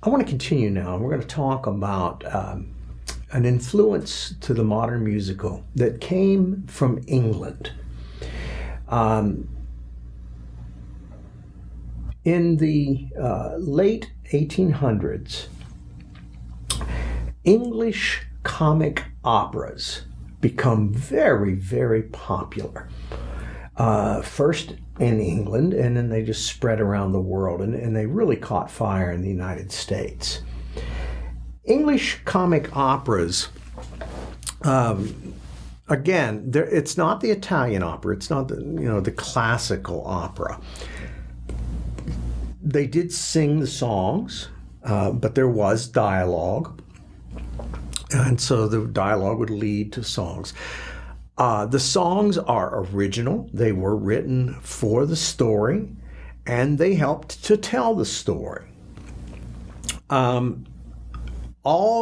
I want to continue now. We're going to talk about an influence to the modern musical that came from England. In the late 1800s, English comic operas become very, very popular. First in England, and then they just spread around the world, and they really caught fire in the United States. English comic operas, again, it's not the Italian opera, it's not the classical opera. They did sing the songs, but there was dialogue, and so the dialogue would lead to songs. The songs are original. They were written for the story, and they helped to tell the story. All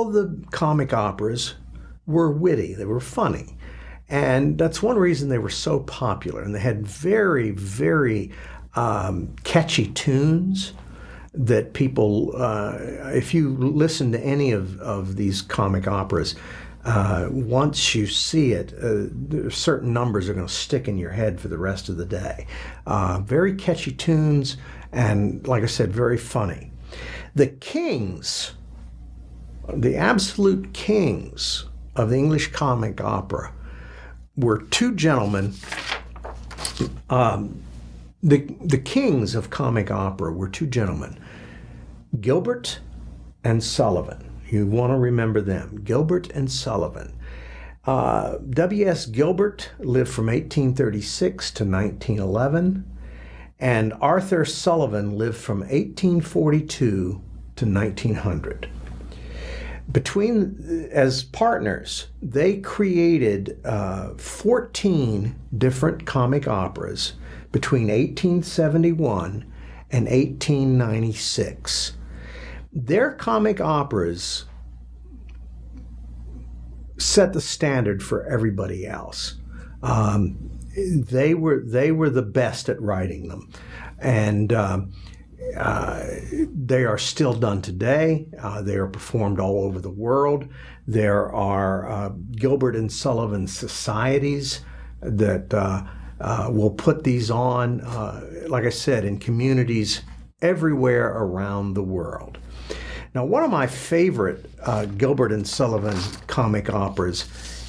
the comic operas were witty. They were funny. And that's one reason they were so popular. And they had very, very catchy tunes that people, if you listen to any of these comic operas, once you see it, certain numbers are going to stick in your head for the rest of the day. Very catchy tunes, and like I said, very funny. The kings, the absolute kings of the English comic opera, were two gentlemen. The kings of comic opera were two gentlemen, Gilbert and Sullivan. You want to remember them, Gilbert and Sullivan. W.S. Gilbert lived from 1836 to 1911, and Arthur Sullivan lived from 1842 to 1900. As partners, they created 14 different comic operas between 1871 and 1896. Their comic operas set the standard for everybody else. They were the best at writing them, and they are still done today. They are performed all over the world. There are Gilbert and Sullivan societies that will put these on, like I said, in communities everywhere around the world. Now, one of my favorite Gilbert and Sullivan comic operas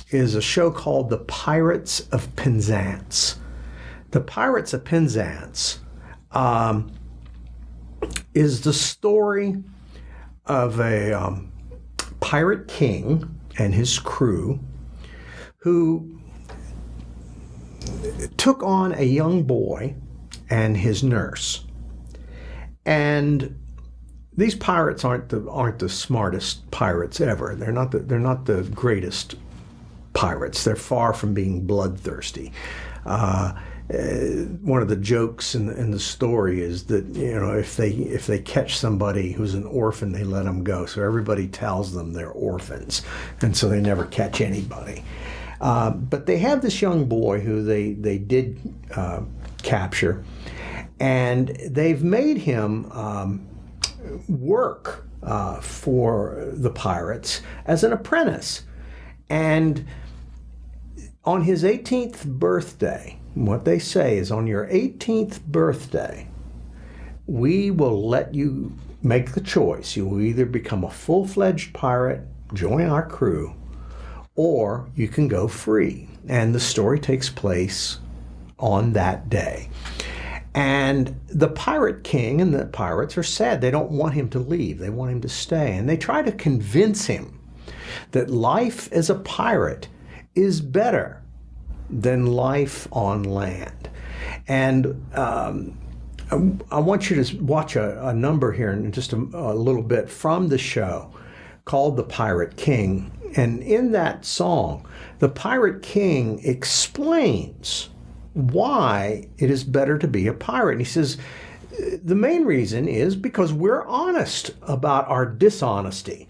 is a show called The Pirates of Penzance. The Pirates of Penzance is the story of a pirate king and his crew who took on a young boy and his nurse. And these pirates aren't the smartest pirates ever. They're not the greatest pirates. They're far from being bloodthirsty. One of the jokes in the story is that if they catch somebody who's an orphan, they let them go. So everybody tells them they're orphans, and so they never catch anybody. But they have this young boy who they did capture, and they've made him work for the pirates as an apprentice. And on his 18th birthday, what they say is, on your 18th birthday, we will let you make the choice. You will either become a full-fledged pirate, join our crew, or you can go free. And the story takes place on that day. And the pirate king and the pirates are sad. They don't want him to leave. They want him to stay. And they try to convince him that life as a pirate is better than life on land. And I want you to watch a number here in just a little bit from the show called The Pirate King. And in that song, the Pirate King explains why it is better to be a pirate. And he says, the main reason is because we're honest about our dishonesty.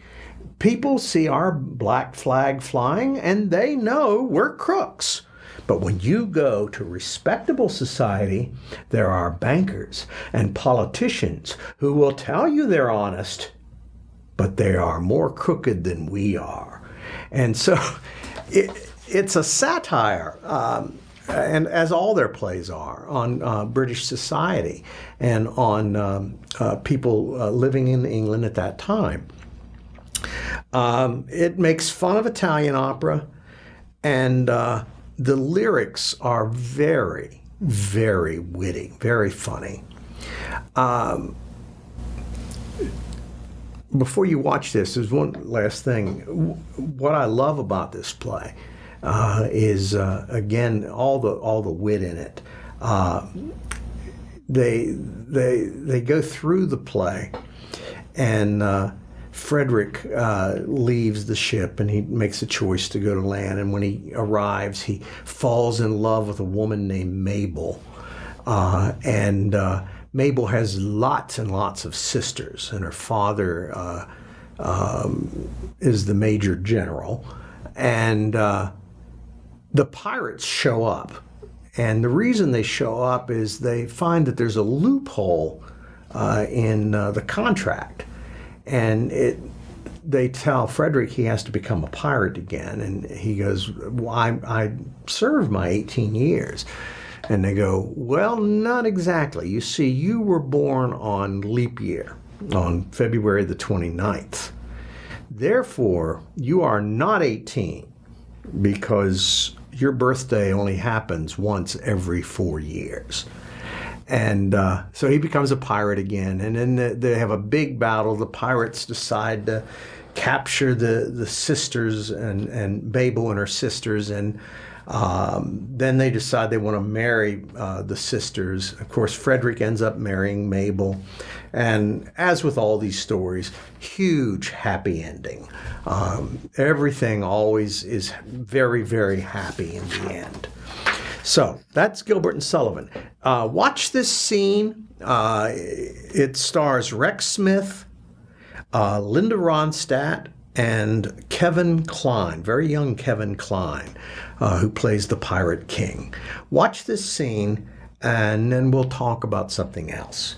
People see our black flag flying and they know we're crooks. But when you go to respectable society, there are bankers and politicians who will tell you they're honest, but they are more crooked than we are. And so it's a satire, and as all their plays are, on British society and on people living in England at that time. It makes fun of Italian opera, and the lyrics are very, very witty, very funny. Before you watch this, there's one last thing. What I love about this play is again all the wit in it. They go through the play, and Frederick leaves the ship and he makes a choice to go to land. And when he arrives, he falls in love with a woman named Mabel, and Mabel has lots and lots of sisters, and her father is the major general. And the pirates show up. And the reason they show up is they find that there's a loophole in the contract. And they tell Frederick he has to become a pirate again. And he goes, well, I served my 18 years. And they go, well, not exactly. You see, you were born on leap year, on February the 29th. Therefore, you are not 18 because your birthday only happens once every 4 years. And so he becomes a pirate again. And then they have a big battle. The pirates decide to capture the sisters and Mabel and her sisters. And then they decide they want to marry the sisters. Of course, Frederick ends up marrying Mabel. And as with all these stories, huge happy ending. Everything always is very, very happy in the end. So that's Gilbert and Sullivan. Watch this scene. It stars Rex Smith, Linda Ronstadt, and Kevin Kline, very young Kevin Kline, who plays the Pirate King. Watch this scene, and then we'll talk about something else.